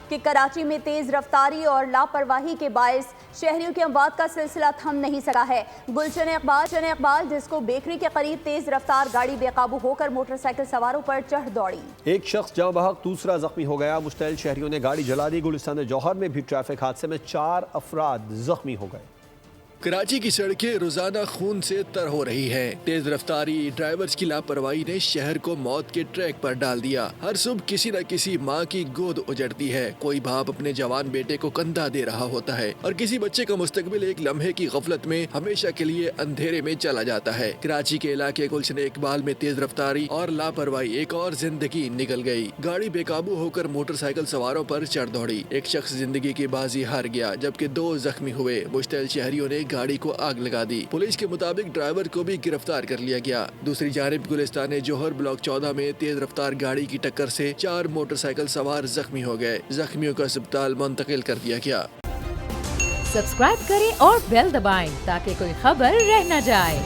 کہ کراچی میں تیز رفتاری اور لاپرواہی کے باعث شہریوں کی اموات کا سلسلہ تھم نہیں سکا ہے۔ گلشن اقبال ڈسکو بیکری کے قریب تیز رفتار گاڑی بے قابو ہو کر موٹر سائیکل سواروں پر چڑھ دوڑی۔ ایک شخص جاں بحق دوسرا زخمی ہو گیا۔ مشتعل شہریوں نے گاڑی جلا دی۔ گلستان جوہر میں بھی ٹریفک حادثے میں 4 افراد زخمی ہو گئے۔ کراچی کی سڑکیں روزانہ خون سے تر ہو رہی ہیں۔ تیز رفتاری ڈرائیورز کی لاپرواہی نے شہر کو موت کے ٹریک پر ڈال دیا۔ ہر صبح کسی نہ کسی ماں کی گود اجڑتی ہے، کوئی باپ اپنے جوان بیٹے کو کندھا دے رہا ہوتا ہے اور کسی بچے کا مستقبل ایک لمحے کی غفلت میں ہمیشہ کے لیے اندھیرے میں چلا جاتا ہے۔ کراچی کے علاقے گلشن اقبال میں تیز رفتاری اور لاپرواہی ایک اور زندگی نکل گئی۔ گاڑی بے قابو ہو کر موٹر سائیکل سواروں پر چڑھ دوڑی۔ ایک شخص زندگی کی بازی ہار گیا جبکہ 2 زخمی ہوئے۔ مشتعل شہریوں نے گاڑی کو آگ لگا دی۔ پولیس کے مطابق ڈرائیور کو بھی گرفتار کر لیا گیا۔ دوسری جانب گلستان جوہر بلاک 14 میں تیز رفتار گاڑی کی ٹکر سے 4 موٹر سائیکل سوار زخمی ہو گئے۔ زخمیوں کو اسپتال منتقل کر دیا گیا۔ سبسکرائب کریں اور بیل دبائیں تاکہ کوئی خبر رہ نہ جائے۔